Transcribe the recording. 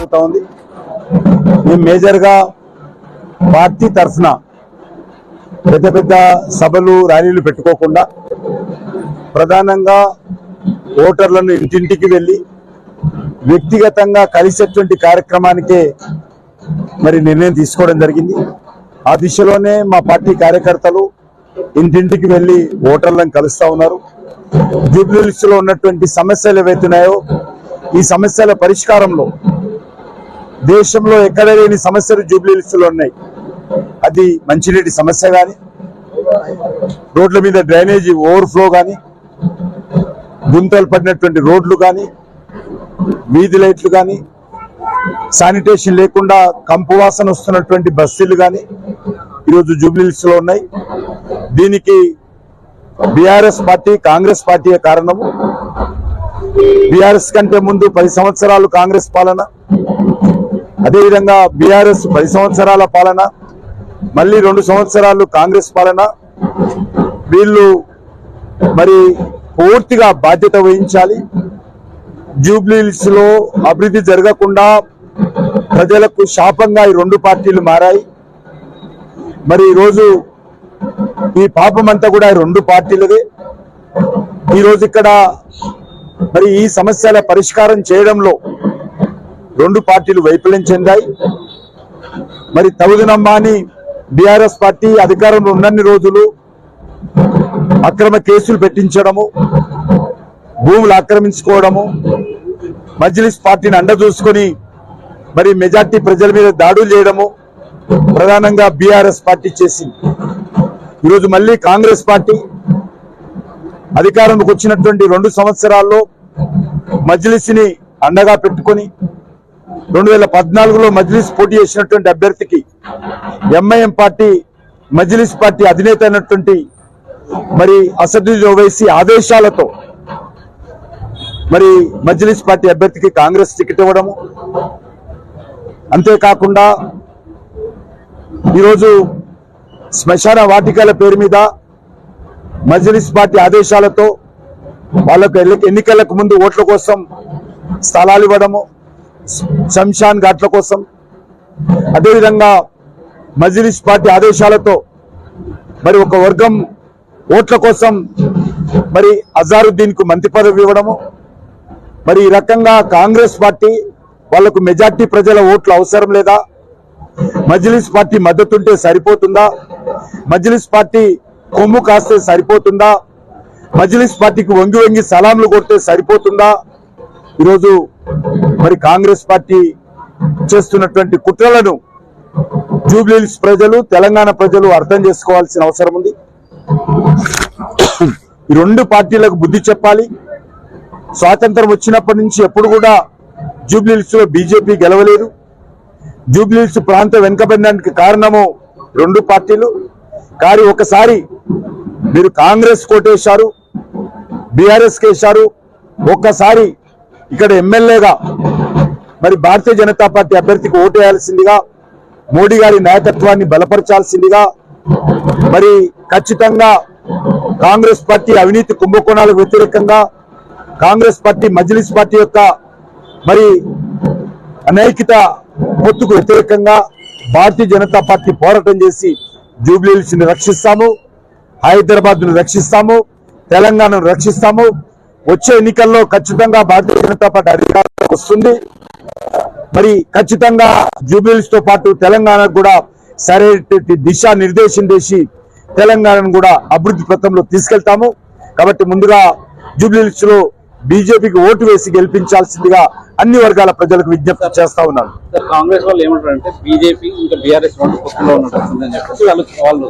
కొనసాగుతా ఉంది. మేము మేజర్గా పార్టీ తరఫున పెద్ద పెద్ద సభలు ర్యాలీలు పెట్టుకోకుండా ప్రధానంగా ఓటర్లను ఇంటింటికి వెళ్ళి వ్యక్తిగతంగా కలిసేటువంటి కార్యక్రమానికే మరి నిర్ణయం తీసుకోవడం జరిగింది. ఆ దిశలోనే మా పార్టీ కార్యకర్తలు ఇంటింటికి వెళ్ళి ఓటర్లను కలుస్తా ఉన్నారు. జూబ్లీహిల్స్ లో ఉన్నటువంటి సమస్యలు ఏవైతున్నాయో ఈ సమస్యల పరిష్కారంలో దేశంలో ఎక్కడ లేని సమస్యలు జూబ్లీహిల్స్ లో ఉన్నాయి. అది మంచినీటి సమస్య కానీ, రోడ్ల మీద డ్రైనేజీ ఓవర్ఫ్లో కానీ, గుంతలు పడినటువంటి రోడ్లు కానీ, వీధి లైట్లు కానీ, శానిటేషన్ లేకుండా కంపు వాసన వస్తున్నటువంటి బస్తీలు కానీ ఈరోజు జూబ్లీహిల్స్ లో ఉన్నాయి. దీనికి బీఆర్ఎస్ పార్టీ, కాంగ్రెస్ పార్టీ కారణము. బీఆర్ఎస్ కంటే ముందు 10 సంవత్సరాలు కాంగ్రెస్ పాలన, అదేవిధంగా బీఆర్ఎస్ 10 సంవత్సరాల పాలన, మళ్ళీ 2 సంవత్సరాలు కాంగ్రెస్ పాలన. వీళ్ళు మరి పూర్తిగా బాధ్యత వహించాలి. జూబ్లీహిల్స్ లో అభివృద్ధి జరగకుండా ప్రజలకు శాపంగా ఈ 2 పార్టీలు మారాయి. మరి ఈరోజు ఈ పాపమంతా కూడా ఈ 2 పార్టీలదే. ఈరోజు ఇక్కడ మరి ఈ సమస్యల పరిష్కారం చేయడంలో 2 పార్టీలు వైఫల్యం చెందాయి. మరి తగుదనమ్మాని బీఆర్ఎస్ పార్టీ అధికారంలో ఉన్నన్ని రోజులు అక్రమ కేసులు పెట్టించడము, భూములు ఆక్రమించుకోవడము, మజ్లిస్ పార్టీని అండ చూసుకొని మరి మెజార్టీ ప్రజల మీద దాడులు చేయడము ప్రధానంగా బీఆర్ఎస్ పార్టీ చేసింది. ఈరోజు మళ్ళీ కాంగ్రెస్ పార్టీ అధికారంలోకి వచ్చినటువంటి 2 సంవత్సరాల్లో మజ్లిస్ ని అండగా పెట్టుకొని 2014లో మజ్లిస్ పోటీ చేసినటువంటి అభ్యర్థికి ఎంఐఎం పార్టీ మజ్లిస్ పార్టీ అధినేత అయినటువంటి మరి అసదుద్దీన్ ఓవైసీ ఆదేశాలతో మరి మజ్లిస్ పార్టీ అభ్యర్థికి కాంగ్రెస్ టికెట్ ఇవ్వడము, అంతేకాకుండా ఈరోజు శ్మశాన వాటికల పేరు మీద మజ్లిస్ పార్టీ ఆదేశాలతో వాళ్ళకు ఎన్నికలకు ముందు ఓట్ల కోసం స్థలాలు ఇవ్వడము, శంషాన్ ఘాట్ల కోసం, అదేవిధంగా మజ్లిస్ పార్టీ ఆదేశాలతో మరి ఒక వర్గం ఓట్ల కోసం మరి అజారుద్దీన్ కు మంత్రి పదవి ఇవ్వడము. మరి ఈ రకంగా కాంగ్రెస్ పార్టీ వాళ్లకు మెజార్టీ ప్రజల ఓట్లు అవసరం లేదా? మజ్లిస్ పార్టీ మద్దతుంటే సరిపోతుందా? మజ్లిస్ పార్టీ కొమ్ము కాస్తే సరిపోతుందా? మజ్లిస్ పార్టీకి వంగి వంగి సలాంలు కొడితే సరిపోతుందా? ఈరోజు మరి కాంగ్రెస్ పార్టీ చేస్తున్నటువంటి కుట్రలను జూబ్లీహిల్స్ ప్రజలు, తెలంగాణ ప్రజలు అర్థం చేసుకోవాల్సిన అవసరం ఉంది. ఈ 2 పార్టీలకు బుద్ధి చెప్పాలి. స్వాతంత్రం వచ్చినప్పటి నుంచి ఎప్పుడు కూడా జూబ్లీహిల్స్ లో బీజేపీ గెలవలేదు. జూబ్లీహిల్స్ ప్రాంతం వెనుకబడడానికి కారణము 2 పార్టీలు. కానీ ఒకసారి మీరు కాంగ్రెస్ కోటేశారు, బీఆర్ఎస్ కేశారు. ఒక్కసారి ఇక్కడ ఎమ్మెల్యేగా మరి భారతీయ జనతా పార్టీ అభ్యర్థికి ఓటు వేయాల్సిందిగా, మోడీ గారి నాయకత్వాన్ని బలపరచాల్సిందిగా, మరి ఖచ్చితంగా కాంగ్రెస్ పార్టీ అవినీతి కుంభకోణాలకు వ్యతిరేకంగా, కాంగ్రెస్ పార్టీ మజ్లిస్ పార్టీ యొక్క మరి అనైక్యత పొత్తుకు వ్యతిరేకంగా భారతీయ జనతా పార్టీ పోరాటం చేసి జూబ్లీహిల్స్ ని రక్షిస్తాము, హైదరాబాద్ ను రక్షిస్తాము, తెలంగాణను రక్షిస్తాము. వచ్చే ఎన్నికల్లో ఖచ్చితంగా భారతీయ జనతా పార్టీ అధికారంలోకి వస్తుంది. మరి ఖచ్చితంగా జూబ్లీహిల్స్ తో పాటు తెలంగాణకు కూడా సరైన దిశా నిర్దేశం చేసి తెలంగాణను కూడా అభివృద్ధి పథంలో తీసుకెళ్తాము. కాబట్టి ముందుగా జూబ్లీహిల్స్ లో బీజేపీకి ఓటు వేసి గెలిపించాల్సిందిగా అన్ని వర్గాల ప్రజలకు విజ్ఞప్తి చేస్తా ఉన్నాను. కాంగ్రెస్ వాళ్ళు ఏమంటారంటే బీజేపీ ఇంకా బీఆర్ఎస్ 2 పక్షంలో ఉన్నట్టు వాళ్ళు